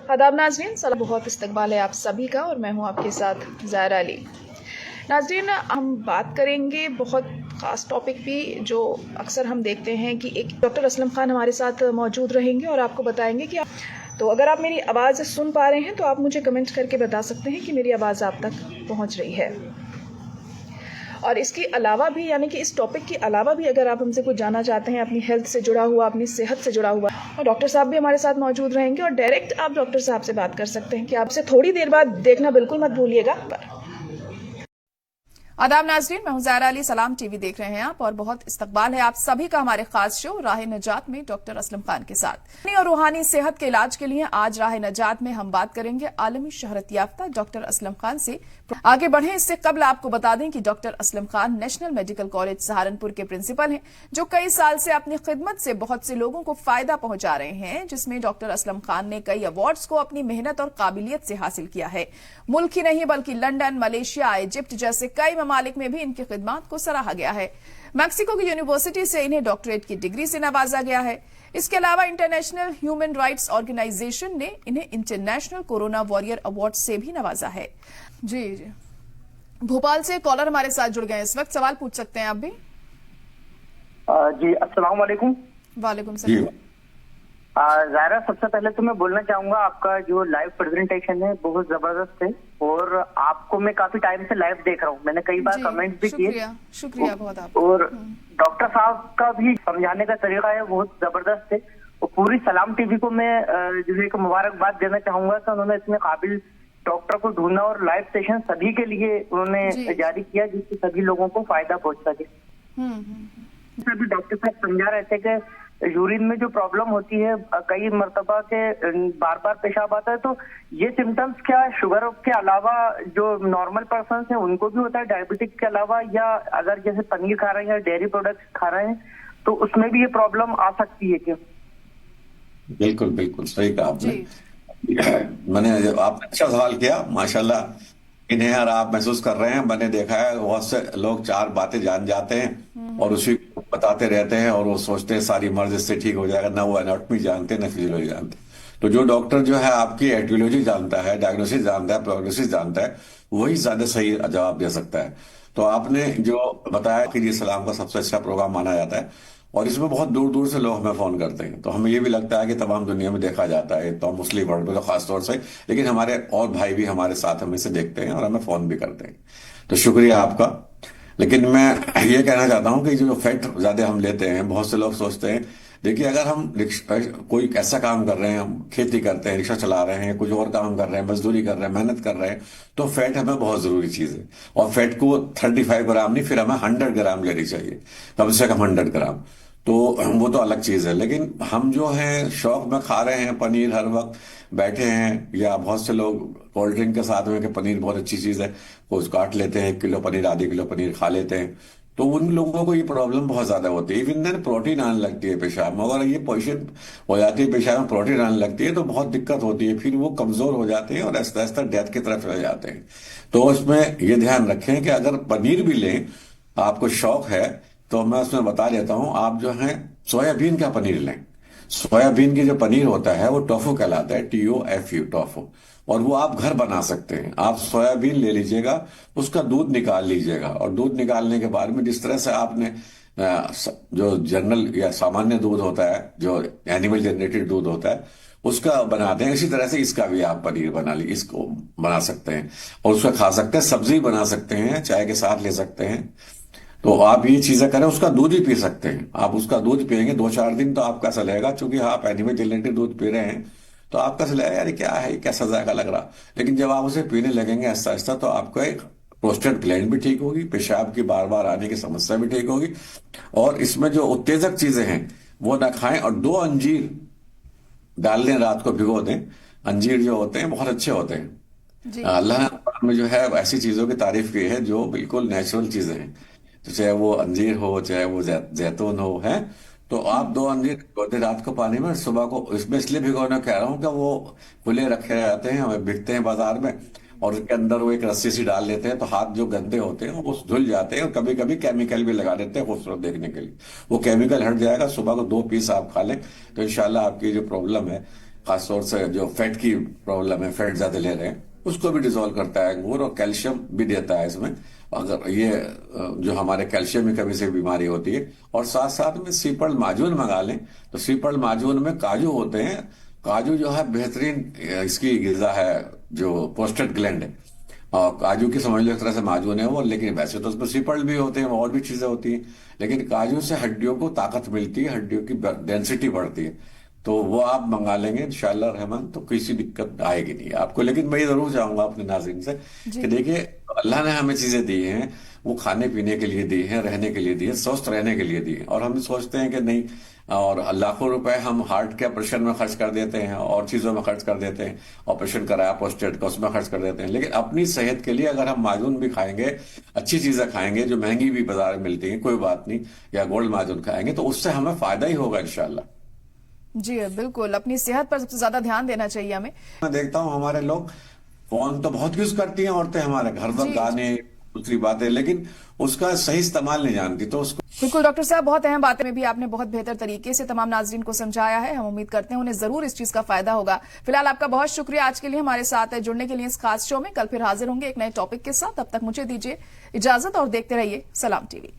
आदाब नाज़रीन, सलाम, बहुत इस्तकबाल है आप सभी का और मैं हूं आपके साथ ज़ायरा अली। नाज़रीन, हम बात करेंगे बहुत ख़ास टॉपिक भी जो अक्सर हम देखते हैं कि एक डॉक्टर असलम खान हमारे साथ मौजूद रहेंगे और आपको बताएंगे कि तो अगर आप मेरी आवाज़ सुन पा रहे हैं तो आप मुझे कमेंट करके बता सकते हैं कि मेरी आवाज़ आप तक पहुँच रही है। और इसके अलावा भी यानी कि इस टॉपिक के अलावा भी अगर आप हमसे कुछ जानना चाहते हैं अपनी हेल्थ से जुड़ा हुआ, अपनी सेहत से जुड़ा हुआ, और डॉक्टर साहब भी हमारे साथ मौजूद रहेंगे और डायरेक्ट आप डॉक्टर साहब से बात कर सकते हैं कि आपसे थोड़ी देर बाद देखना बिल्कुल मत भूलिएगा। आदाब नाज़रीन, मैं हूं ज़ायरा अली, सलाम टीवी देख रहे हैं आप और बहुत इस्तकबाल है आप सभी का हमारे खास शो राह निजात में डॉक्टर असलम खान के साथ। और रूहानी सेहत के इलाज के लिए आज राह निजात में हम बात करेंगे आलमी शहरत याफ्ता डॉक्टर असलम खान से। आगे बढ़े इससे कबल आपको बता दें कि doctor Aslam Khan national medical college Saharanpur के प्रिंसिपल हैं, जो कई साल से अपनी खिदमत से बहुत से लोगों को फायदा पहुंचा रहे हैं, जिसमें डॉक्टर असलम खान ने कई अवार्ड्स को अपनी मेहनत और काबिलियत से हासिल किया है। मुल्क ही नहीं बल्कि लंदन, मलेशिया, इजिप्ट जैसे कई ममालिक में भी इनकी खिदमत को सराहा गया है। मैक्सिको की यूनिवर्सिटी से इन्हें डॉक्टरेट की डिग्री से नवाजा गया है। इसके अलावा इंटरनेशनल ह्यूमन राइट्स ऑर्गेनाइजेशन ने इन्हें इंटरनेशनल कोरोना वॉरियर अवार्ड से भी नवाजा है। जी, भोपाल से कॉलर हमारे साथ जुड़ गए हैं इस वक्त, सवाल पूछ सकते हैं आप भी। जी, अस्सलाम वालेकुम। वालेकुम सलाम। ज़ायरा, सबसे पहले तो मैं बोलना चाहूंगा आपका जो लाइव प्रेजेंटेशन है बहुत जबरदस्त है और आपको मैं काफी टाइम से लाइव देख रहा हूँ। मैंने कई बार कमेंट भी किए। शुक्रिया बहुत आपका। और डॉक्टर साहब का भी समझाने का तरीका है बहुत जबरदस्त है और पूरी सलाम टीवी को मैं जो है एक मुबारकबाद देना चाहूंगा कि उन्होंने इतने काबिल डॉक्टर को ढूंढा और लाइव सेशन सभी के लिए उन्होंने जारी किया जिससे सभी लोगों को फायदा पहुंच सके। सभी डॉक्टर साहब समझा रहे थे कि यूरिन में जो प्रॉब्लम होती है कई मर्तबा के बार बार पेशाब आता है, तो ये सिम्टम्स क्या शुगर के अलावा जो नॉर्मल पर्सन है उनको भी होता है डायबिटिक के अलावा, या अगर जैसे पनीर खा रहे हैं या डेयरी प्रोडक्ट्स खा रहे हैं तो उसमें भी ये प्रॉब्लम आ सकती है क्या? बिल्कुल बिल्कुल सही कहा आपने। मैंने आपने अच्छा सवाल किया, माशाल्लाह। इन्हें यार आप महसूस कर रहे हैं, मैंने देखा है बहुत से लोग चार बातें जान जाते हैं और उसी को बताते रहते हैं और वो सोचते हैं सारी मर्ज इससे ठीक हो जाएगा, ना वो एनाटॉमी जानते हैं ना फिजियोलॉजी जानते। तो जो डॉक्टर जो है आपकी एटियोलॉजी जानता है, डायग्नोसिस जानता है, प्रोग्नोसिस जानता है, वही ज्यादा सही जवाब दे सकता है। तो आपने जो बताया कि ये सलाम का सबसे अच्छा प्रोग्राम माना जाता है और इसमें बहुत दूर दूर से लोग हमें फोन करते हैं, तो हमें ये भी लगता है कि तमाम दुनिया में देखा जाता है, तो मुस्लिम वर्ल्ड में तो खासतौर से, लेकिन हमारे और भाई भी हमारे साथ हमें से देखते हैं और हमें फोन भी करते हैं, तो शुक्रिया आपका। लेकिन मैं ये कहना चाहता हूं कि जो फैट ज्यादा हम लेते हैं, बहुत से लोग सोचते हैं, देखिए अगर हम कोई ऐसा काम कर रहे हैं, हम खेती करते हैं, रिक्शा चला रहे हैं, कुछ और काम कर रहे हैं, मजदूरी कर रहे हैं, मेहनत कर रहे हैं, तो फैट हमें बहुत जरूरी चीज है। और फैट को 35 ग्राम नहीं, फिर हमें 100 ग्राम लेनी चाहिए, कम से कम 100 ग्राम। तो वो तो अलग चीज है। लेकिन हम जो है शौक में खा रहे हैं पनीर, हर वक्त बैठे हैं, या बहुत से लोग कोल्ड ड्रिंक के साथ में कि पनीर बहुत अच्छी चीज है, वो काट लेते हैं, 1 किलो पनीर, आधे किलो पनीर खा लेते हैं, तो उन लोगों को ये प्रॉब्लम बहुत ज्यादा होती है। इवन देन प्रोटीन आने लगती है पेशाब में, अगर ये पोषण हो जाती है, पेशाब में प्रोटीन आने लगती है तो बहुत दिक्कत होती है, फिर वो कमजोर हो जाते हैं और आहिस्ता आहिस्ता डेथ की तरफ चले जाते हैं। तो उसमें ये ध्यान रखें कि अगर पनीर भी लें, आपको शौक है, तो मैं उसमें बता देता हूं, आप जो है सोयाबीन का पनीर लें। सोयाबीन की जो पनीर होता है वो टोफू कहलाता है, TOFU, टोफू। और वो आप घर बना सकते हैं। आप सोयाबीन ले लीजिएगा, उसका दूध निकाल लीजिएगा और दूध निकालने के बाद में जिस तरह से आपने जो जनरल या सामान्य दूध होता है, जो एनिमल जनरेटेड दूध होता है, उसका बनाते हैं, इसी तरह से इसका भी आप पनीर बना ली, इसको बना सकते हैं और उसका खा सकते हैं, सब्जी बना सकते हैं, चाय के साथ ले सकते हैं। तो आप ये चीजें करें, उसका दूध ही पी सकते हैं। आप उसका दूध पिएंगे 2-4 दिन तो आपका ऐसा लगेगा, चूंकि आप एनिमल जनरेटेड दूध पी रहे हैं तो आपका ऐसा लगेगा यार क्या है, कैसा जायका लग रहा। लेकिन जब आप उसे पीने लगेंगे आहिस्ता आहिस्ता, तो आपका एक प्रोस्टेट ग्लैंड भी ठीक होगी, पेशाब की बार बार आने की समस्या भी ठीक होगी। और इसमें जो उत्तेजक चीजें हैं वो ना खाएं, और 2 अंजीर डाल दें, रात को भिगो दें। अंजीर जो होते हैं बहुत अच्छे होते हैं। अल्लाह में जो है ऐसी चीजों की तारीफ की है जो बिल्कुल नेचुरल चीजें हैं, तो चाहे वो अंजीर हो, चाहे वो जैतून हो, है। तो आप 2 अंजीर भिगोते रात को पानी में, सुबह को इसमें इसलिए भिगोना कह रहा हूँ कि वो खुले रखे रहते हैं, हमें बिकते हैं बाजार में, और उसके अंदर वो एक रस्सी सी डाल लेते हैं, तो हाथ जो गंदे होते हैं वो धुल जाते हैं, और कभी कभी केमिकल भी लगा देते हैं खूबसूरत देखने के लिए। वो केमिकल हट जाएगा, सुबह को 2 पीस आप खा लें तो इंशाल्लाह आपकी जो प्रॉब्लम है खासतौर से जो फैट की प्रॉब्लम है, फैट ज्यादा ले रहे हैं, उसको भी डिसॉल्व करता है अंगूर, और कैल्शियम भी देता है इसमें। अगर ये जो हमारे कैल्शियम की कमी से बीमारी होती है, और साथ साथ में सीपल माजून मंगा लें, तो सीपल माजून में काजू होते हैं। काजू जो है बेहतरीन इसकी गिजा है, जो प्रोस्टेट ग्लैंड है, और काजू की समझ लो एक तरह से माजून है वो, लेकिन वैसे तो उसमें सीपल भी होते हैं, और भी चीजें होती हैं, लेकिन काजू से हड्डियों को ताकत मिलती है, हड्डियों की डेंसिटी बढ़ती है। तो वो आप मंगा लेंगे इंशाल्लाह रहमान, तो किसी दिक्कत आएगी नहीं आपको। लेकिन मैं जरूर चाहूंगा अपने नाज़रीन से कि देखिए, अल्लाह ने हमें चीजें दी हैं, वो खाने पीने के लिए दी है, रहने के लिए दी है, स्वस्थ रहने के लिए दी है, और हम सोचते हैं कि नहीं, और लाखों रुपए हम हार्ट के ऑपरेशन में खर्च कर देते हैं, और चीजों में खर्च कर देते हैं, ऑपरेशन कराया प्रोस्टेट का उसमें खर्च कर देते हैं। लेकिन अपनी सेहत के लिए अगर हम माजून भी खाएंगे, अच्छी चीजें खाएंगे जो महंगी भी बाजार में मिलती है, कोई बात नहीं, या गोल्ड माजून खाएंगे, तो उससे हमें फायदा ही होगा इंशाल्लाह। जी बिल्कुल, अपनी सेहत पर सबसे ज्यादा ध्यान देना चाहिए हमें। मैं देखता हूँ हमारे लोग फोन तो बहुत यूज करती हैं औरतें, हमारे घर पर गाने, दूसरी बातें, लेकिन उसका सही इस्तेमाल नहीं जानती, तो उसको। बिल्कुल डॉक्टर साहब, बहुत अहम बातें में भी आपने बहुत बेहतर तरीके से तमाम नाजरीन को समझाया है। हम उम्मीद करते हैं उन्हें जरूर इस चीज का फायदा होगा। फिलहाल आपका बहुत शुक्रिया आज के लिए हमारे साथ जुड़ने के लिए इस खास शो में। कल फिर हाजिर होंगे एक नए टॉपिक के साथ। तब तक मुझे दीजिए इजाजत और देखते रहिए सलाम टीवी।